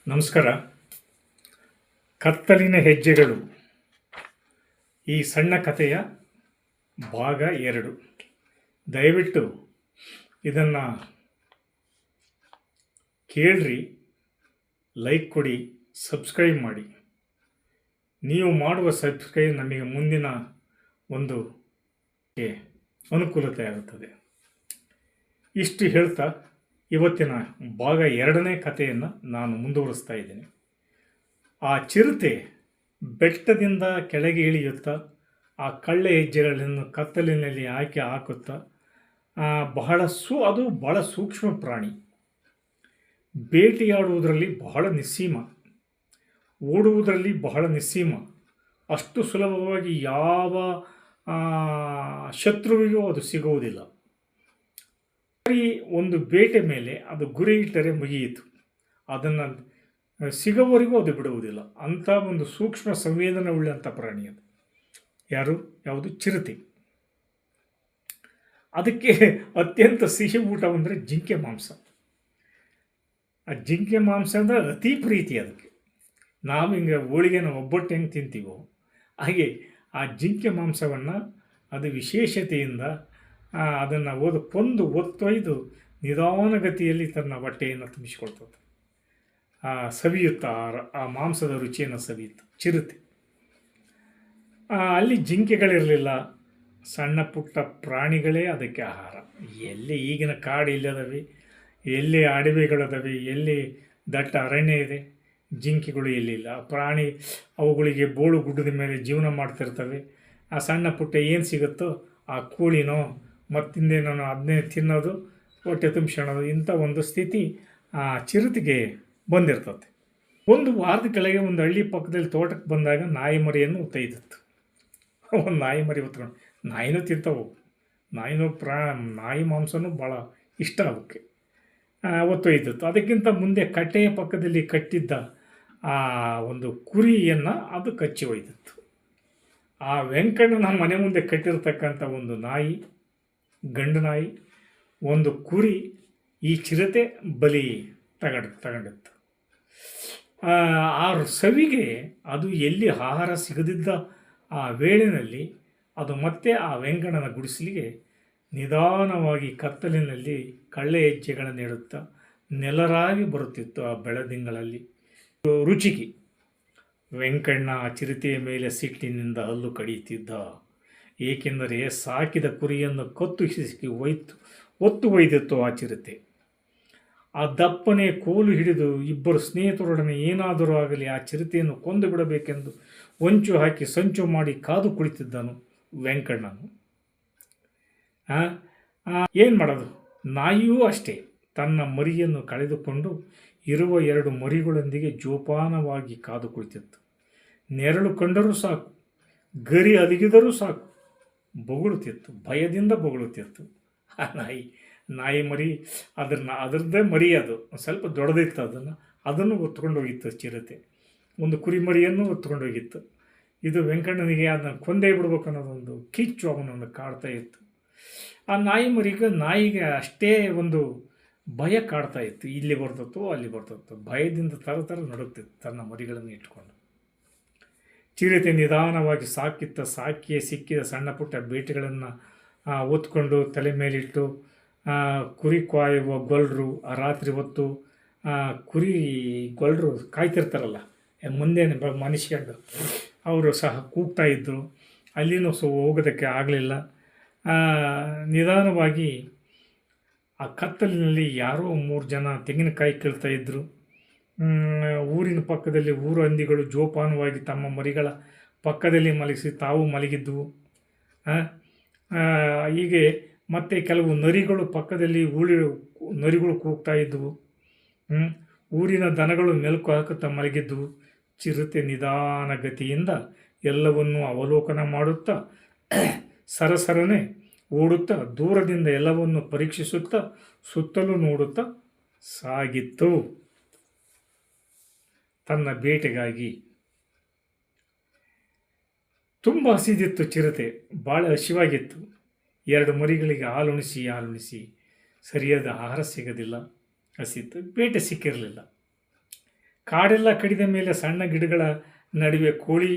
ನಮಸ್ಕಾರ. ಕತ್ತಲಿನ ಹೆಜ್ಜೆಗಳು ಈ ಸಣ್ಣ ಕಥೆಯ ಭಾಗ 2. ದಯವಿಟ್ಟು ಇದನ್ನು ಕೇಳ್ರಿ, ಲೈಕ್ ಕೊಡಿ, ಸಬ್ಸ್ಕ್ರೈಬ್ ಮಾಡಿ. ನೀವು ಮಾಡುವ ಸಬ್ಸ್ಕ್ರೈಬ್ ನಮಗೆ ಮುಂದಿನ ಒಂದು ಅನುಕೂಲತೆ ಆಗುತ್ತದೆ. ಇಷ್ಟು ಹೇಳ್ತಾ ಇವತ್ತಿನ ಭಾಗ 2ನೇ ಕಥೆಯನ್ನು ನಾನು ಮುಂದುವರಿಸ್ತಾ ಇದ್ದೇನೆ. ಆ ಚಿರತೆ ಬೆಟ್ಟದಿಂದ ಕೆಳಗೆ ಇಳಿಯುತ್ತಾ ಆ ಕಳ್ಳೆ ಹೆಜ್ಜೆಗಳನ್ನು ಕತ್ತಲಿನಲ್ಲಿ ಹಾಕುತ್ತಾ ಅದು ಬಹಳ ಸೂಕ್ಷ್ಮ ಪ್ರಾಣಿ. ಬೇಟೆಯಾಡುವುದರಲ್ಲಿ ಬಹಳ ನಿಸ್ಸೀಮ, ಓಡುವುದರಲ್ಲಿ ಬಹಳ ನಿಸ್ಸೀಮ. ಅಷ್ಟು ಸುಲಭವಾಗಿ ಯಾವ ಶತ್ರುವಿಗೂ ಅದು ಸಿಗುವುದಿಲ್ಲ. ಒಂದು ಬೇಟೆ ಮೇಲೆ ಅದು ಗುರಿ ಇಟ್ಟರೆ ಮುಗಿಯಿತು, ಅದನ್ನು ಸಿಗೋವರೆಗೂ ಅದು ಬಿಡುವುದಿಲ್ಲ. ಅಂಥ ಒಂದು ಸೂಕ್ಷ್ಮ ಸಂವೇದನೆ ಉಳ್ಳಂಥ ಪ್ರಾಣಿ ಅದು. ಯಾವುದು? ಚಿರತೆ. ಅದಕ್ಕೆ ಅತ್ಯಂತ ಸಿಹಿ ಊಟ ಅಂದರೆ ಜಿಂಕೆ ಮಾಂಸ. ಆ ಜಿಂಕೆ ಮಾಂಸ ಅಂದರೆ ಅತಿ ಪ್ರೀತಿ ಅದಕ್ಕೆ. ನಾವು ಹಿಂಗೆ ಹೋಳಿಗೆನ ಒಬ್ಬಟ್ಟು ಹೆಂಗೆ ತಿಂತೀವೋ ಹಾಗೆ ಆ ಜಿಂಕೆ ಮಾಂಸವನ್ನು ಅದು ವಿಶೇಷತೆಯಿಂದ ಅದನ್ನು ಒತ್ತೊಯ್ದು ನಿಧಾನಗತಿಯಲ್ಲಿ ತನ್ನ ಹೊಟ್ಟೆಯನ್ನು ತುಂಬಿಸಿಕೊಳ್ತದೆ. ಸವಿಯುತ್ತಾ ಆ ಮಾಂಸದ ರುಚಿಯನ್ನು ಸವಿಯುತ್ತೆ ಚಿರತೆ. ಅಲ್ಲಿ ಜಿಂಕೆಗಳಿರಲಿಲ್ಲ, ಸಣ್ಣ ಪುಟ್ಟ ಪ್ರಾಣಿಗಳೇ ಅದಕ್ಕೆ ಆಹಾರ. ಎಲ್ಲಿ ಈಗಿನ ಕಾಡು ಇಲ್ಲದವೆ, ಎಲ್ಲಿ ಅಡವಿಗಳದವೆ, ಎಲ್ಲಿ ದಟ್ಟ ಅರಣ್ಯ ಇದೆ, ಜಿಂಕೆಗಳು ಎಲ್ಲಿಲ್ಲ. ಪ್ರಾಣಿ ಅವುಗಳಿಗೆ ಬೋಳು ಗುಡ್ಡದ ಮೇಲೆ ಜೀವನ ಮಾಡ್ತಿರ್ತವೆ. ಆ ಸಣ್ಣ ಪುಟ್ಟ ಏನು ಸಿಗುತ್ತೋ ಆ ಕೋಳಿನೋ ಮತ್ತಿಂದೇನೋ ಅದನ್ನೇ ತಿನ್ನೋದು, ಹೊಟ್ಟೆ ತುಂಬಿಸ್ಕೊಳ್ಳೋದು, ಇಂಥ ಒಂದು ಸ್ಥಿತಿ ಆ ಚಿರತೆಗೆ ಬಂದಿರ್ತದೆ. ಒಂದು ವಾರದ ಕೆಳಗೆ ಒಂದು ಹಳ್ಳಿ ಪಕ್ಕದಲ್ಲಿ ತೋಟಕ್ಕೆ ಬಂದಾಗ ನಾಯಿ ಮರಿಯನ್ನು ಒತ್ತೊಯ್ದಿತ್ತು. ಒಂದು ನಾಯಿ ಮರಿ ಹೊತ್ಕೊಂಡು, ನಾಯಿನೂ ತಿಂತವು, ನಾಯಿ ಮಾಂಸನೂ ಭಾಳ ಇಷ್ಟ ಅವಕ್ಕೆ, ಒತ್ತೊಯ್ದಿತ್ತು. ಅದಕ್ಕಿಂತ ಮುಂದೆ ಕಟ್ಟೆಯ ಪಕ್ಕದಲ್ಲಿ ಕಟ್ಟಿದ್ದ ಆ ಒಂದು ಕುರಿಯನ್ನು ಅದು ಕಚ್ಚಿ ಒಯ್ದಿತ್ತು. ಆ ವೆಂಕಣ್ಣನ ಮನೆ ಮುಂದೆ ಕಟ್ಟಿರ್ತಕ್ಕಂಥ ಒಂದು ನಾಯಿ, ಗಂಡು ನಾಯಿ, ಒಂದು ಕುರಿ ಈ ಚಿರತೆ ಬಲಿ ತಗೊಂಡಿತ್ತು. ಆ ಸವಿಗೆ ಅದು ಎಲ್ಲಿ ಆಹಾರ ಸಿಗದಿದ್ದ ಆ ವೇಳೆಯಲ್ಲಿ ಅದು ಮತ್ತೆ ಆ ವೆಂಕಣ್ಣನ ಗುಡಿಸಲಿಗೆ ನಿಧಾನವಾಗಿ ಕತ್ತಲಿನಲ್ಲಿ ಕಳ್ಳೆ ಹೆಜ್ಜೆಗಳನ್ನು ಇಡುತ್ತಾ ನೆಲರಾಗಿ ಬರುತ್ತಿತ್ತು. ಆ ಬೆಳದಿಂಗಳಲ್ಲಿ ರುಚಿಗೆ ವೆಂಕಣ್ಣ ಚಿರತೆಯ ಮೇಲೆ ಸಿಟ್ಟಿನಿಂದ ಹಲ್ಲು ಕಡಿಯುತ್ತಿದ್ದ. ಏಕೆಂದರೆ ಸಾಕಿದ ಕುರಿಯನ್ನು ಕತ್ತು ಹಿಸುಕಿ ಒತ್ತು ಒಯ್ದಿತ್ತು ಆ ಚಿರತೆ. ಆ ದಪ್ಪನೆ ಕೋಲು ಹಿಡಿದು ಇಬ್ಬರು ಸ್ನೇಹಿತರೊಡನೆ ಏನಾದರೂ ಆಗಲಿ ಆ ಚಿರತೆಯನ್ನು ಕೊಂದು ಬಿಡಬೇಕೆಂದು ಹೊಂಚು ಹಾಕಿ ಸಂಚು ಮಾಡಿ ಕಾದು ಕುಳಿತಿದ್ದನು ವೆಂಕಣ್ಣನು. ಏನು ಮಾಡೋದು? ನಾಯಿಯೂ ಅಷ್ಟೇ ತನ್ನ ಮರಿಯನ್ನು ಕಳೆದುಕೊಂಡು ಇರುವ 2 ಮರಿಗಳೊಂದಿಗೆ ಜೋಪಾನವಾಗಿ ಕಾದು ಕುಳಿತಿತ್ತು. ನೆರಳು ಕಂಡರೂ ಸಾಕು, ಗರಿ ಅಲಿಗಿದರೂ ಸಾಕು, ಬೊಗಳುತ್ತಿತ್ತು, ಭಯದಿಂದ ಬೊಗಳುತ್ತಿತ್ತು. ಆ ನಾಯಿ ಮರಿ ಅದರದ್ದೇ ಮರಿ, ಅದು ಸ್ವಲ್ಪ ದೊಡ್ಡದಿತ್ತು. ಅದನ್ನು ಹೊತ್ಕೊಂಡು ಹೋಗಿತ್ತು ಚಿರತೆ. ಒಂದು ಕುರಿ ಮರಿಯನ್ನು ಹೊತ್ಕೊಂಡು ಹೋಗಿತ್ತು. ಇದು ವೆಂಕಣ್ಣನಿಗೆ ಅದನ್ನು ಕೊಂದೇ ಬಿಡ್ಬೇಕು ಅನ್ನೋದೊಂದು ಕಿಚ್ಚು ಅವನನ್ನು ಕಾಡ್ತಾ ಇತ್ತು. ಆ ನಾಯಿಗೆ ಅಷ್ಟೇ ಒಂದು ಭಯ ಕಾಡ್ತಾ ಇತ್ತು. ಇಲ್ಲಿ ಬರ್ತತ್ತೋ ಅಲ್ಲಿ ಬರ್ತತ್ತೋ, ಭಯದಿಂದ ಥರ ನಡುಗ್ತಿತ್ತು ತನ್ನ ಮರಿಗಳನ್ನು ಇಟ್ಕೊಂಡು. ಚಿರತೆ ನಿಧಾನವಾಗಿ ಸಾಕಿಯೇ ಸಿಕ್ಕಿದ ಸಣ್ಣ ಪುಟ್ಟ ಬೇಟೆಗಳನ್ನು ಒತ್ಕೊಂಡು ತಲೆ ಮೇಲಿಟ್ಟು ಕುರಿ ಕಾಯುವ ಗೊಲ್ಲರು, ಆ ರಾತ್ರಿ ಹೊತ್ತು ಕುರಿ ಗೊಲ್ಲರು ಕಾಯ್ತಿರ್ತಾರಲ್ಲ ಮುಂದೆ ಮನುಷ್ಯಂಡು, ಅವರು ಸಹ ಕೂಗ್ತಾ ಇದ್ದರು. ಅಲ್ಲಿನೂ ಹೋಗೋದಕ್ಕೆ ಆಗಲಿಲ್ಲ. ನಿಧಾನವಾಗಿ ಆ ಕತ್ತಲಿನಲ್ಲಿ ಯಾರೋ 3 ಜನ ತೆಂಗಿನಕಾಯಿ ಕೀಳ್ತಾಯಿದ್ರು. ಊರಿನ ಪಕ್ಕದಲ್ಲಿ ಊರು ಹಂದಿಗಳು ಜೋಪಾನವಾಗಿ ತಮ್ಮ ಮರಿಗಳ ಪಕ್ಕದಲ್ಲಿ ಮಲಗಿಸಿ ತಾವು ಮಲಗಿದ್ದವು. ಹೀಗೆ ಮತ್ತು ಕೆಲವು ನರಿಗಳು ಪಕ್ಕದಲ್ಲಿ ನರಿಗಳು ಕೂಗ್ತಾ ಇದ್ದವು. ಊರಿನ ದನಗಳು ಮೆಲುಕು ಹಾಕುತ್ತಾ ಮಲಗಿದ್ದವು. ಚಿರತೆ ನಿಧಾನಗತಿಯಿಂದ ಎಲ್ಲವನ್ನೂ ಅವಲೋಕನ ಮಾಡುತ್ತಾ ಸರಸರನೆ ಓಡುತ್ತಾ ದೂರದಿಂದ ಎಲ್ಲವನ್ನು ಪರೀಕ್ಷಿಸುತ್ತಾ ಸುತ್ತಲೂ ನೋಡುತ್ತಾ ಸಾಗಿತ್ತು ತನ್ನ ಬೇಟೆಗಾಗಿ. ತುಂಬ ಹಸಿದಿತ್ತು ಚಿರತೆ, ಭಾಳ ಹಸಿವಾಗಿತ್ತು. 2 ಮರಿಗಳಿಗೆ ಹಾಲುಣಿಸಿ ಸರಿಯಾದ ಆಹಾರ ಸಿಗೋದಿಲ್ಲ, ಹಸಿತ್ತು. ಬೇಟೆ ಸಿಕ್ಕಿರಲಿಲ್ಲ. ಕಾಡೆಲ್ಲ ಕಡಿದ ಮೇಲೆ ಸಣ್ಣ ಗಿಡಗಳ ನಡುವೆ ಕೋಳಿ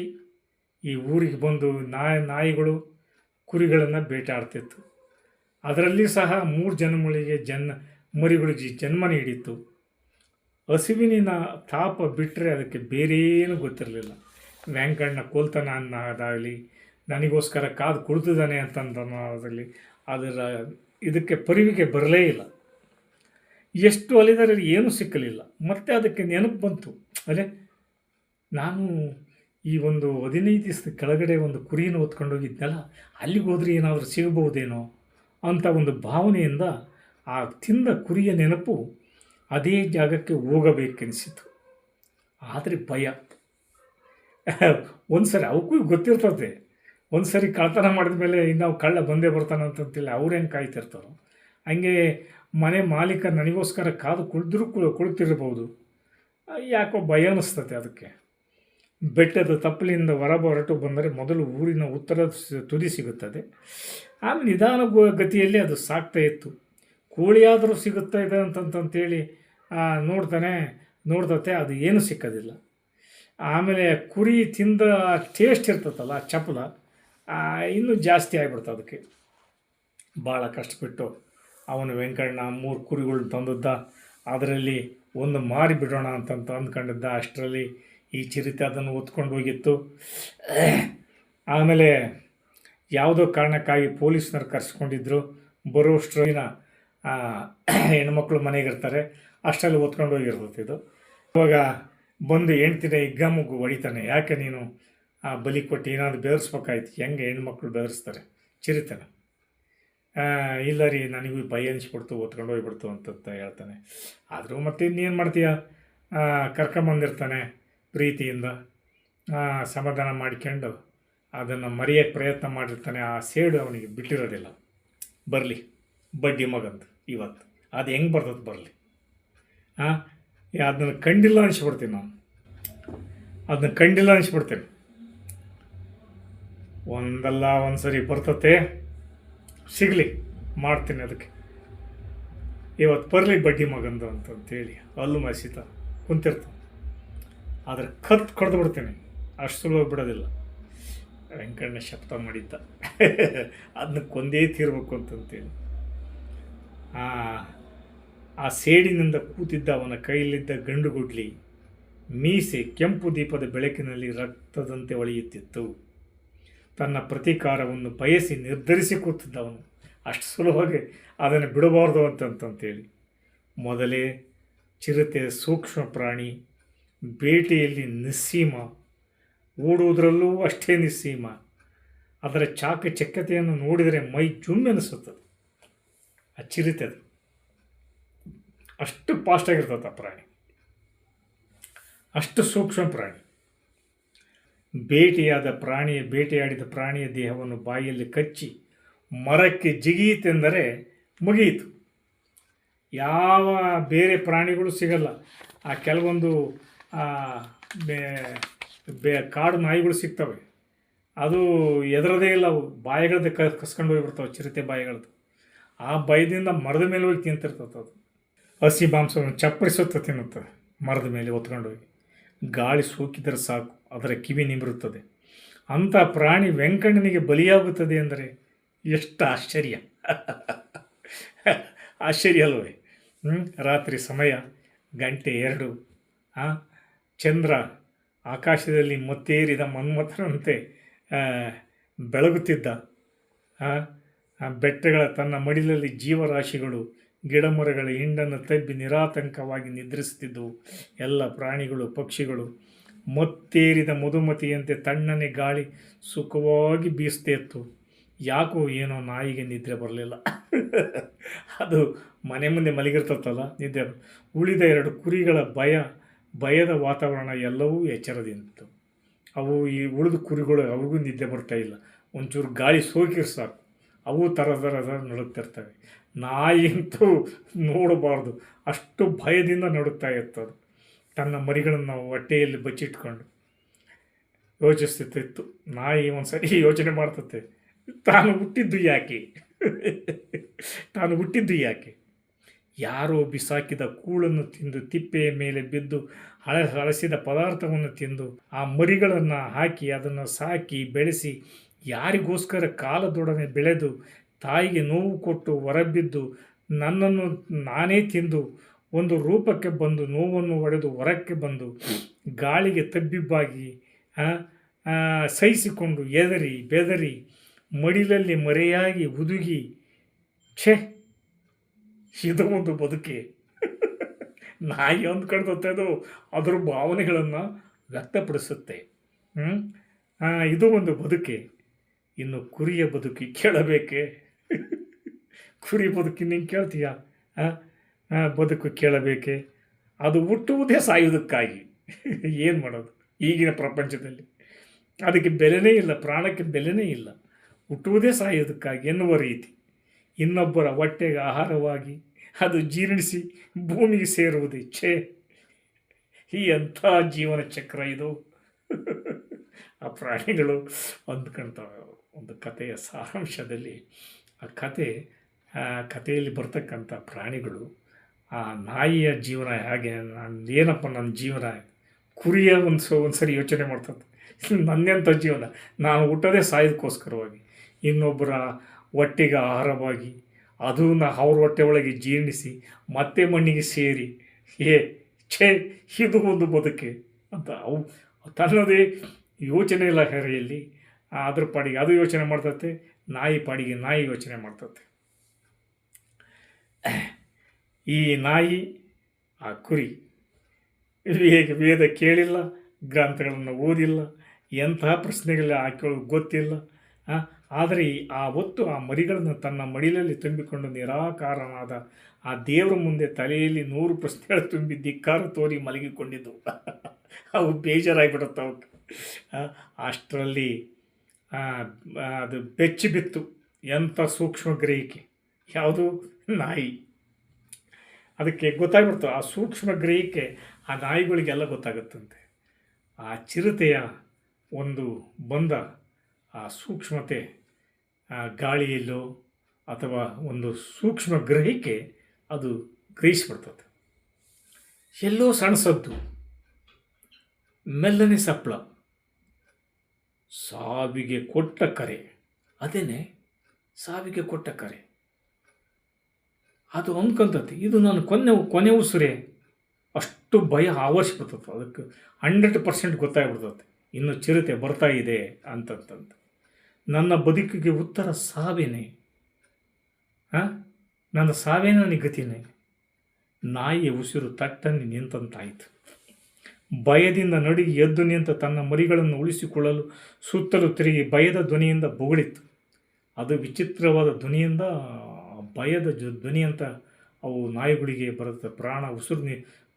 ಈ ಊರಿಗೆ ಬಂದು ನಾಯಿಗಳು ಕುರಿಗಳನ್ನು ಬೇಟಾಡ್ತಿತ್ತು. ಅದರಲ್ಲಿ ಸಹ 3 ಜನ್ಮಗಳಿಗೆ ಮರಿಗಳು ಜನ್ಮ ನೀಡಿತ್ತು. ಹಸುವಿನ ತಾಪ ಬಿಟ್ಟರೆ ಅದಕ್ಕೆ ಬೇರೇನು ಗೊತ್ತಿರಲಿಲ್ಲ. ವೆಂಕಣ್ಣ ಕೊಲ್ತಾನ ಅನ್ನೋದಾಗಲಿ, ನನಗೋಸ್ಕರ ಕಾದು ಕುಳಿತಿದ್ದಾನೆ ಅಂತಂದೋದಾಗಲಿ ಅದರ ಇದಕ್ಕೆ ಪರಿವಿಗೆ ಬರಲೇ ಇಲ್ಲ. ಎಷ್ಟು ಅಲಿದರೆ ಏನೂ ಸಿಕ್ಕಲಿಲ್ಲ. ಮತ್ತೆ ಅದಕ್ಕೆ ನೆನಪು ಬಂತು, ಅಲ್ಲೇ ನಾನು ಈ ಒಂದು 15 ದಿವಸದ ಕೆಳಗಡೆ ಒಂದು ಕುರಿಯನ್ನು ಹೊತ್ಕೊಂಡೋಗಿದ್ನಲ್ಲ, ಅಲ್ಲಿಗೆ ಹೋದರೆ ಏನಾದರೂ ಸಿಗಬಹುದೇನೋ ಅಂತ ಒಂದು ಭಾವನೆಯಿಂದ ಆ ತಿಂದ ಕುರಿಯ ನೆನಪು ಅದೇ ಜಾಗಕ್ಕೆ ಹೋಗಬೇಕೆನಿಸಿತು. ಆದರೆ ಭಯ. ಒಂದು ಸರಿ ಅವಕ್ಕೂ ಗೊತ್ತಿರ್ತದೆ, ಒಂದು ಸರಿ ಕಳ್ತನ ಮಾಡಿದ ಮೇಲೆ ಇನ್ನು ಕಳ್ಳ ಬಂದೇ ಬರ್ತಾನಂತಂತಿಲ್ಲ, ಅವ್ರೇನು ಕಾಯ್ತಿರ್ತಾರೋ. ಹಂಗೆ ಮನೆ ಮಾಲೀಕ ನನಗೋಸ್ಕರ ಕಾದು ಕುಳಿತಿರ್ಬೋದು. ಯಾಕೋ ಭಯ ಅನ್ನಿಸ್ತದೆ ಅದಕ್ಕೆ. ಬೆಟ್ಟದ ತಪ್ಪಲಿಂದ ಹೊರಟು ಬಂದರೆ ಮೊದಲು ಊರಿನ ಉತ್ತರ ತುದಿ ಸಿಗುತ್ತದೆ. ಆಮೇಲೆ ನಿಧಾನ ಗತಿಯಲ್ಲಿ ಅದು ಸಾಗ್ತಾ ಇತ್ತು. ಕೋಳಿಯಾದರೂ ಸಿಗುತ್ತಾ ಇದೆ ಅಂತಂತೇಳಿ ನೋಡ್ತತೆ, ಅದು ಏನೂ ಸಿಕ್ಕೋದಿಲ್ಲ. ಆಮೇಲೆ ಕುರಿ ತಿಂದ ಟೇಸ್ಟ್ ಇರ್ತದಲ್ಲ, ಚಪಲ ಇನ್ನೂ ಜಾಸ್ತಿ ಆಗಿಬಿಡ್ತು ಅದಕ್ಕೆ. ಭಾಳ ಕಷ್ಟಪಟ್ಟು ಅವನು ವೆಂಕಣ್ಣ 3 ಕುರಿಗಳು ತಂದದ್ದ, ಅದರಲ್ಲಿ ಒಂದು ಮಾರಿ ಬಿಡೋಣ ಅಂತಂತ ಅಂದ್ಕೊಂಡಿದ್ದ. ಅಷ್ಟರಲ್ಲಿ ಈ ಚಿರತೆ ಅದನ್ನು ಹೊತ್ಕೊಂಡು ಹೋಗಿತ್ತು. ಆಮೇಲೆ ಯಾವುದೋ ಕಾರಣಕ್ಕಾಗಿ ಪೊಲೀಸ್ನವ್ರು ಕರೆಸ್ಕೊಂಡಿದ್ರು. ಬರೋಷ್ಟ್ರಿನ ಹೆಣ್ಮಕ್ಳು ಮನೆಗಿರ್ತಾರೆ, ಅಷ್ಟರಲ್ಲಿ ಹೊತ್ಕೊಂಡು ಹೋಗಿರ್ತದೆ ಇದು. ಇವಾಗ ಬಂದು ಹೆಣ್ತಿನ ಹಿಗ್ಗಾಮುಗ್ಗು ಹೊಡಿತಾನೆ, ಯಾಕೆ ನೀನು ಬಲಿ ಕೊಟ್ಟು ಏನಾದರೂ ಬೆದರಿಸ್ಬೇಕಾಯ್ತು, ಹೆಂಗೆ ಹೆಣ್ಮಕ್ಳು ಬೆದರಿಸ್ತಾರೆ ಚಿರತೆನ. ಇಲ್ಲ ರೀ, ನನಗೂ ಭಯ ಅನಿಸ್ಬಿಡ್ತು, ಹೊತ್ಕೊಂಡು ಹೋಗ್ಬಿಡ್ತು ಅಂತ ಹೇಳ್ತಾನೆ. ಆದರೂ ಮತ್ತೆ ಇನ್ನೇನು ಮಾಡ್ತೀಯ, ಕರ್ಕೊಂಬಂದಿರ್ತಾನೆ ಪ್ರೀತಿಯಿಂದ, ಸಮಾಧಾನ ಮಾಡಿಕೊಂಡು ಅದನ್ನು ಮರೆಯೋಕ್ಕೆ ಪ್ರಯತ್ನ ಮಾಡಿರ್ತಾನೆ. ಆ ಸೇಡು ಅವನಿಗೆ ಬಿಟ್ಟಿರೋದಿಲ್ಲ. ಬರಲಿ ಬಡ್ಡಿ ಮಗಂದು ಇವತ್ತು ಅದು ಹೆಂಗೆ ಬರ್ತದೆ ಬರಲಿ. ಅದನ್ನು ಕಂಡಿಲ್ಲ ಅನಿಸ್ಬಿಡ್ತೀನಿ ನಾನು, ಅದನ್ನ ಕಂಡಿಲ್ಲ ಅನಿಸ್ಬಿಡ್ತೇನೆ. ಒಂದಲ್ಲ ಒಂದು ಸರಿ ಬರ್ತತೆ, ಸಿಗಲಿ, ಮಾಡ್ತೀನಿ ಅದಕ್ಕೆ. ಇವತ್ತು ಬರಲಿ ಬಡ್ಡಿ ಮಗಂದು ಅಂತಂತೇಳಿ ಅಲ್ಲು ಮಸೀತ ಕುಂತಿರ್ತಾನೆ. ಆದರೆ ಕಡ್ದು ಬಿಡ್ತೀನಿ, ಅಷ್ಟು ಸುಲಭ ಬಿಡೋದಿಲ್ಲ. ವೆಂಕಣ್ಣ ಶಬ್ದ ಮಾಡಿದ್ದ ಅದನ್ನ ಕೊಂದೇ ತೀರ್ಬೇಕು ಅಂತಂತೇಳಿ. ಆ ಸೇಡಿನಿಂದ ಕೂತಿದ್ದ ಅವನ ಕೈಯಲ್ಲಿದ್ದ ಗಂಡುಗುಡ್ಲಿ ಮೀಸೆ ಕೆಂಪು ದೀಪದ ಬೆಳಕಿನಲ್ಲಿ ರಕ್ತದಂತೆ ಹೊಳೆಯುತ್ತಿತ್ತು. ತನ್ನ ಪ್ರತೀಕಾರವನ್ನು ಬಯಸಿ ನಿರ್ಧರಿಸಿ ಕೂತಿದ್ದ ಅವನು. ಅಷ್ಟು ಸುಲಭವಾಗಿ ಅದನ್ನು ಬಿಡಬಾರ್ದು ಅಂತಂತೇಳಿ. ಮೊದಲೇ ಚಿರತೆ ಸೂಕ್ಷ್ಮ ಪ್ರಾಣಿ, ಬೇಟೆಯಲ್ಲಿ ನಿಸ್ಸೀಮ, ಓಡುವುದರಲ್ಲೂ ಅಷ್ಟೇ ನಿಸ್ಸೀಮ. ಅದರ ಚಾಕಚಕ್ಯತೆಯನ್ನು ನೋಡಿದರೆ ಮೈ ಜುಮ್ಮೆನಿಸುತ್ತದೆ. ಆ ಚಿರತೆದು ಅಷ್ಟು ಫಾಸ್ಟಾಗಿರ್ತದೆ ಆ ಪ್ರಾಣಿ, ಅಷ್ಟು ಸೂಕ್ಷ್ಮ ಪ್ರಾಣಿ. ಬೇಟೆಯಾಡಿದ ಪ್ರಾಣಿಯ ದೇಹವನ್ನು ಬಾಯಲ್ಲಿ ಕಚ್ಚಿ ಮರಕ್ಕೆ ಜಿಗಿಯಿತೆಂದರೆ ಮುಗಿಯಿತು. ಯಾವ ಬೇರೆ ಪ್ರಾಣಿಗಳು ಸಿಗಲ್ಲ. ಆ ಕೆಲವೊಂದು ಕಾಡು ನಾಯಿಗಳು ಸಿಗ್ತವೆ, ಅದು ಎದರದೇ ಇಲ್ಲ, ಅವು ಬಾಯಿಗಳದ್ದು ಕಸ್ಕೊಂಡು ಹೋಗಿಬಿಡ್ತಾವೆ, ಚಿರತೆ ಬಾಯಿಗಳದ್ದು. ಆ ಭಯದಿಂದ ಮರದ ಮೇಲೆ ಹೋಗಿ ತಿಂತಿರ್ತದೆ ಅದು. ಹಸಿ ಮಾಂಸವನ್ನು ಚಪ್ಪರಿಸುತ್ತಾ ತಿನ್ನುತ್ತದೆ ಮರದ ಮೇಲೆ ಹೊತ್ಕೊಂಡೋಗಿ. ಗಾಳಿ ಸೋಕಿದರೆ ಸಾಕು ಅದರ ಕಿವಿ ನಿಮಿರುತ್ತದೆ. ಅಂಥ ಪ್ರಾಣಿ ವೆಂಕಣ್ಣನಿಗೆ ಬಲಿಯಾಗುತ್ತದೆ ಎಂದರೆ ಎಷ್ಟು ಆಶ್ಚರ್ಯ. ಆಶ್ಚರ್ಯ ಅಲ್ವೇ? ರಾತ್ರಿ ಸಮಯ, 2 ಚಂದ್ರ ಆಕಾಶದಲ್ಲಿ ಮತ್ತೇರಿದ ಮನ್ಮಥನಂತೆ ಬೆಳಗುತ್ತಿದ್ದ. ಬೆಟ್ಟಗಳ ತನ್ನ ಮಡಿಲಲ್ಲಿ ಜೀವರಾಶಿಗಳು ಗಿಡಮರಗಳ ಹಿಂಡನ್ನು ತಬ್ಬಿ ನಿರಾತಂಕವಾಗಿ ನಿದ್ರಿಸುತ್ತಿದ್ದವು. ಎಲ್ಲ ಪ್ರಾಣಿಗಳು ಪಕ್ಷಿಗಳು ಮತ್ತೇರಿದ ಮಧುಮತಿಯಂತೆ ತಣ್ಣನೆ ಗಾಳಿ ಸುಖವಾಗಿ ಬೀಸ್ತಿತ್ತು. ಯಾಕೋ ಏನೋ ನಾಯಿಗೆ ನಿದ್ರೆ ಬರಲಿಲ್ಲ. ಅದು ಮನೆ ಮುಂದೆ ಮಲಗಿರ್ತತ್ತಲ್ಲ, ನಿದ್ದೆ. ಉಳಿದ 2 ಕುರಿಗಳ ಭಯದ ವಾತಾವರಣ ಎಲ್ಲವೂ ಎಚ್ಚರದಿಂದಿತ್ತು. ಅವು ಈ ಉಳಿದ ಕುರಿಗಳು ಅವ್ರಿಗೂ ನಿದ್ದೆ ಬರ್ತಾಯಿಲ್ಲ. ಒಂಚೂರು ಗಾಳಿ ಸೋಕಿರ್ ಸಾಕು ಅವು ಥರ ನಡುಗ್ತಿರ್ತವೆ. ನಾಯಿ ಅಂತೂ ನೋಡಬಾರ್ದು, ಅಷ್ಟು ಭಯದಿಂದ ನಡುಗ್ತಾ ಇರ್ತದೆ. ತನ್ನ ಮರಿಗಳನ್ನು ಹೊಟ್ಟೆಯಲ್ಲಿ ಬಚ್ಚಿಟ್ಕೊಂಡು ಯೋಚಿಸ್ತಿತ್ತು. ನಾಯಿ ಒಂದು ಸರಿ ಯೋಚನೆ ಮಾಡ್ತತೆ, ತಾನು ಹುಟ್ಟಿದ್ದು ಯಾಕೆ ಯಾರೋ ಬಿಸಾಕಿದ ಕೂಳನ್ನು ತಿಂದು ತಿಪ್ಪೆಯ ಮೇಲೆ ಬಿದ್ದು ಹಳಸಿದ ಪದಾರ್ಥವನ್ನು ತಿಂದು ಆ ಮರಿಗಳನ್ನು ಹಾಕಿ ಅದನ್ನು ಸಾಕಿ ಬೆಳೆಸಿ ಯಾರಿಗೋಸ್ಕರ ಕಾಲದೊಡನೆ ಬೆಳೆದು ತಾಯಿಗೆ ನೋವು ಕೊಟ್ಟು ಹೊರಬಿದ್ದು ನನ್ನನ್ನು ನಾನೇ ತಿಂದು ಒಂದು ರೂಪಕ್ಕೆ ಬಂದು ನೋವನ್ನು ಒಡೆದು ಹೊರಕ್ಕೆ ಬಂದು ಗಾಳಿಗೆ ತಬ್ಬಿಬ್ಬಾಗಿ ಸಹಿಸಿಕೊಂಡು ಎದರಿ ಬೆದರಿ ಮಡಿಲಲ್ಲಿ ಮರೆಯಾಗಿ ಹುದುಗಿ ಛೇ ಇದು ಒಂದು ಬದುಕೆ. ನಾಯಿ ಅಂದ್ಕೊಳ್ತದೆ ಅದು ಅದ್ರ ಭಾವನೆಗಳನ್ನು ವ್ಯಕ್ತಪಡಿಸುತ್ತೆ. ಇದು ಒಂದು ಬದುಕೆ. ಇನ್ನು ಕುರಿಯ ಬದುಕಿ ಕೇಳಬೇಕೆ? ಕುರಿ ಬದುಕಿ ನೀನು ಕೇಳ್ತೀಯ? ಬದುಕು ಕೇಳಬೇಕೆ? ಅದು ಹುಟ್ಟುವುದೇ ಸಾಯುವುದಕ್ಕಾಗಿ. ಏನು ಮಾಡೋದು ಈಗಿನ ಪ್ರಪಂಚದಲ್ಲಿ? ಅದಕ್ಕೆ ಬೆಲೆನೇ ಇಲ್ಲ, ಪ್ರಾಣಕ್ಕೆ ಬೆಲೆನೇ ಇಲ್ಲ. ಹುಟ್ಟುವುದೇ ಸಾಯೋದಕ್ಕಾಗಿ ಎನ್ನುವ ರೀತಿ ಇನ್ನೊಬ್ಬರ ಹೊಟ್ಟೆಗೆ ಆಹಾರವಾಗಿ ಅದು ಜೀರ್ಣಿಸಿ ಭೂಮಿಗೆ ಸೇರುವುದೇ. ಛೇ, ಈ ಅಂಥ ಜೀವನ ಚಕ್ರ ಇದು. ಆ ಪ್ರಾಣಿಗಳು ಅಂದ್ಕೊಳ್ತವೆ. ಒಂದು ಕಥೆಯ ಸಾರಾಂಶದಲ್ಲಿ ಆ ಕಥೆಯಲ್ಲಿ ಬರ್ತಕ್ಕಂಥ ಪ್ರಾಣಿಗಳು, ಆ ನಾಯಿಯ ಜೀವನ ಹೇಗೆ, ಏನಪ್ಪ ನನ್ನ ಜೀವನ, ಕುರಿಯ ಒಂದು ಸರಿ ಯೋಚನೆ ಮಾಡ್ತದೆ, ನನ್ನೆಂಥ ಜೀವನ, ನಾನು ಹುಟ್ಟೋದೇ ಸಾಯೋದಕ್ಕೋಸ್ಕರವಾಗಿ, ಇನ್ನೊಬ್ಬರ ಹೊಟ್ಟೆಗೆ ಆಹಾರವಾಗಿ ಅದು ಅವ್ರ ಹೊಟ್ಟೆ ಒಳಗೆ ಜೀರ್ಣಿಸಿ ಮತ್ತೆ ಮಣ್ಣಿಗೆ ಸೇರಿ ಛೇ ಇದು ಒಂದು ಬದುಕೆ ಅಂತ ಅವು ತನ್ನದೇ ಯೋಚನೆ ಇಲ್ಲ ಹೆರೆಯಲ್ಲಿ. ಅದ್ರ ಪಾಡಿಗೆ ಅದು ಯೋಚನೆ ಮಾಡ್ತತೆ, ನಾಯಿ ಪಾಡಿಗೆ ನಾಯಿ ಯೋಚನೆ ಮಾಡ್ತತೆ. ಈ ನಾಯಿ ಆ ಕುರಿ ವೇದ ಕೇಳಿಲ್ಲ, ಗ್ರಂಥಗಳನ್ನು ಓದಿಲ್ಲ, ಎಂತಹ ಪ್ರಶ್ನೆಗಳ ಹಾಕೊಳ್ಳೋದು ಗೊತ್ತಿಲ್ಲ. ಆದರೆ ಆ ಹೊತ್ತು ಆ ಮರಿಗಳನ್ನು ತನ್ನ ಮಡಿಲಲ್ಲಿ ತುಂಬಿಕೊಂಡು ನಿರಾಕಾರನಾದ ಆ ದೇವರ ಮುಂದೆ ತಲೆಯಲ್ಲಿ 100 ಪ್ರಶ್ನೆಗಳು ತುಂಬಿ ಧಿಕ್ಕಾರ ತೋರಿ ಮಲಗಿಕೊಂಡಿದ್ದವು. ಅವು ಬೇಜಾರಾಗಿಬಿಡುತ್ತೆ ಅವಕ್ಕೆ. ಅಷ್ಟರಲ್ಲಿ ಅದು ಬೆಚ್ಚಿ ಬಿತ್ತು. ಎಂಥ ಸೂಕ್ಷ್ಮ ಗ್ರಹಿಕೆ ಯಾವುದು? ನಾಯಿ. ಅದಕ್ಕೆ ಗೊತ್ತಾಗ್ಬಿಡ್ತು. ಆ ಸೂಕ್ಷ್ಮ ಗ್ರಹಿಕೆ ಆ ನಾಯಿಗಳಿಗೆಲ್ಲ ಗೊತ್ತಾಗುತ್ತಂತೆ. ಆ ಚಿರತೆಯ ಒಂದು ಬಂದ ಆ ಸೂಕ್ಷ್ಮತೆ, ಗಾಳಿಯಲ್ಲೋ ಅಥವಾ ಒಂದು ಸೂಕ್ಷ್ಮ ಗ್ರಹಿಕೆ ಅದು ಗ್ರಹಿಸ್ಬಿಡ್ತದೆ. ಎಲ್ಲೋ ಸಣ್ಣ ಸದ್ದು, ಮೆಲ್ಲನೆ ಸಪ್ಪಳ, ಸಾವಿಗೆ ಕೊಟ್ಟ ಕರೆ. ಅದೇನೆ ಸಾವಿಗೆ ಕೊಟ್ಟ ಕರೆ. ಅದು ಅಂದ್ಕೊಂತತಿ ಇದು ನಾನು ಕೊನೆ ಉಸಿರೇ. ಅಷ್ಟು ಭಯ ಆವರಿಸ್ಬಿಡ್ತದೆ ಅದಕ್ಕೆ. 100% ಗೊತ್ತಾಗ್ಬಿಡ್ತದೆ ಇನ್ನು ಚಿರತೆ ಬರ್ತಾ ಇದೆ ಅಂತಂತಂದು. ನನ್ನ ಬದುಕಿಗೆ ಉತ್ತರ ಸಾವೇನೆ, ನನ್ನ ಸಾವೇನ ನಿಗತಿನೇ. ನಾಯಿಯ ಉಸಿರು ತಟ್ಟನೆ ನಿಂತಂತಾಯಿತು. ಭಯದಿಂದ ನಡುಗಿ ಎದ್ದು ನಿಂತ ತನ್ನ ಮರಿಗಳನ್ನು ಉಳಿಸಿಕೊಳ್ಳಲು ಸುತ್ತಲೂ ತಿರುಗಿ ಭಯದ ಧ್ವನಿಯಿಂದ ಬೊಗಳಿತ್ತು. ಅದು ವಿಚಿತ್ರವಾದ ಧ್ವನಿಯಿಂದ, ಭಯದ ಧ್ವನಿ ಅಂತ ಅವು ನಾಯಿಗಳಿಗೆ ಬರುತ್ತೆ.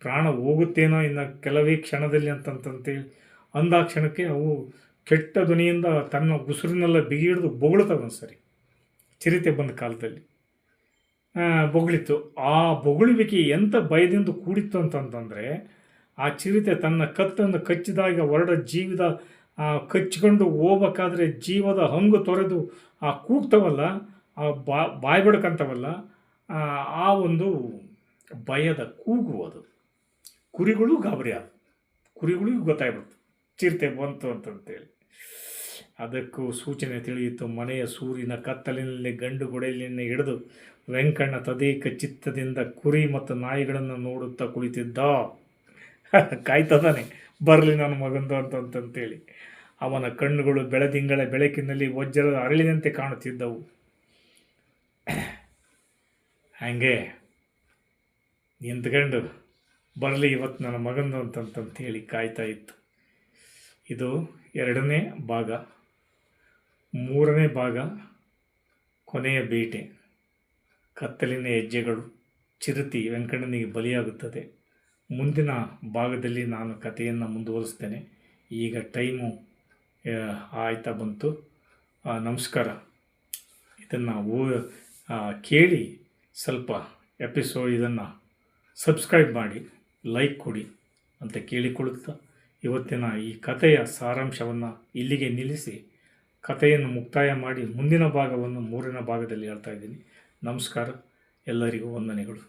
ಪ್ರಾಣ ಹೋಗುತ್ತೇನೋ ಇನ್ನು ಕೆಲವೇ ಕ್ಷಣದಲ್ಲಿ ಅಂತಂತೇಳಿ ಅಂದ ಕ್ಷಣಕ್ಕೆ ಅವು ಕೆಟ್ಟ ಧ್ವನಿಯಿಂದ ತನ್ನ ಉಸಿರಿನೆಲ್ಲ ಬಿಗಿ ಹಿಡಿದು ಬೊಗಳ್ತವೆ. ಒಂದು ಸರಿ ಚಿರತೆ ಬಂದ ಕಾಲದಲ್ಲಿ ಬೊಗಳಿತ್ತು. ಆ ಬೊಗಳುವಿಕೆ ಎಂಥ ಭಯದಿಂದ ಕೂಡಿತ್ತು ಅಂತಂತಂದರೆ, ಆ ಚಿರತೆ ತನ್ನ ಕತ್ತನ್ನು ಕಚ್ಚಿದಾಗ ಹೊರಡ ಜೀವದ ಕಚ್ಚಿಕೊಂಡು ಹೋಗ್ಬೇಕಾದ್ರೆ ಜೀವದ ಹಂಗು ತೊರೆದು ಆ ಕೂಗ್ತವಲ್ಲ, ಆ ಬಾಯಿ ಬಡ್ಕಂತವಲ್ಲ, ಆ ಒಂದು ಭಯದ ಕೂಗು ಅದು. ಕುರಿಗಳು ಗಾಬರಿ ಆದ, ಕುರಿಗಳಿಗೂ ಗೊತ್ತಾಗ್ಬಿಡ್ತು ಚಿರತೆ ಬಂತು ಅಂತಂತೇಳಿ. ಅದಕ್ಕೂ ಸೂಚನೆ ತಿಳಿಯಿತು. ಮನೆಯ ಸೂರಿನ ಕತ್ತಲಿನಲ್ಲಿ ಗಂಡು ಗೊಡೆಯಲಿನ ಹಿಡಿದು ವೆಂಕಣ್ಣ ತದೇಕ ಚಿತ್ತದಿಂದ ಕುರಿ ಮತ್ತು ನಾಯಿಗಳನ್ನು ನೋಡುತ್ತಾ ಕುಳಿತಿದ್ದ. ಕಾಯ್ತದಾನೆ ಬರಲಿ ನನ್ನ ಮಗಂದು ಅಂತಂತೇಳಿ. ಅವನ ಕಣ್ಣುಗಳು ಬೆಳದಿಂಗಳ ಬೆಳಕಿನಲ್ಲಿ ವಜ್ರದ ಅರಳಿನಂತೆ ಕಾಣುತ್ತಿದ್ದವು. ಹಾಗೆ ನಿಂತ್ಕೊಂಡು ಬರಲಿ ಇವತ್ತು ನನ್ನ ಮಗಂದು ಅಂತಂತೇಳಿ ಕಾಯ್ತಾ ಇತ್ತು. ಇದು 2ನೇ ಭಾಗ. 3ನೇ ಭಾಗ ಕೊನೆಯ ಬೇಟೆ. ಕತ್ತಲಿನ ಹೆಜ್ಜೆಗಳು. ಚಿರತೆ ವೆಂಕಣ್ಣನಿಗೆ ಬಲಿಯಾಗುತ್ತದೆ. ಮುಂದಿನ ಭಾಗದಲ್ಲಿ ನಾನು ಕಥೆಯನ್ನು ಮುಂದುವರಿಸ್ತೇನೆ. ಈಗ ಟೈಮು ಆಯ್ತಾ ಬಂತು. ನಮಸ್ಕಾರ. ಇದನ್ನು ಕೇಳಿ ಸ್ವಲ್ಪ ಇದನ್ನು ಸಬ್ಸ್ಕ್ರೈಬ್ ಮಾಡಿ, ಲೈಕ್ ಕೊಡಿ ಅಂತ ಕೇಳಿಕೊಳ್ಳುತ್ತಾ ಇವತ್ತಿನ ಈ ಕಥೆಯ ಸಾರಾಂಶವನ್ನು ಇಲ್ಲಿಗೆ ನಿಲ್ಲಿಸಿ ಕಥೆಯನ್ನು ಮುಕ್ತಾಯ ಮಾಡಿ ಮುಂದಿನ ಭಾಗವನ್ನು 3ನೇ ಭಾಗದಲ್ಲಿ ಹೇಳ್ತಾ ಇದ್ದೀನಿ. ನಮಸ್ಕಾರ. ಎಲ್ಲರಿಗೂ ವಂದನೆಗಳು.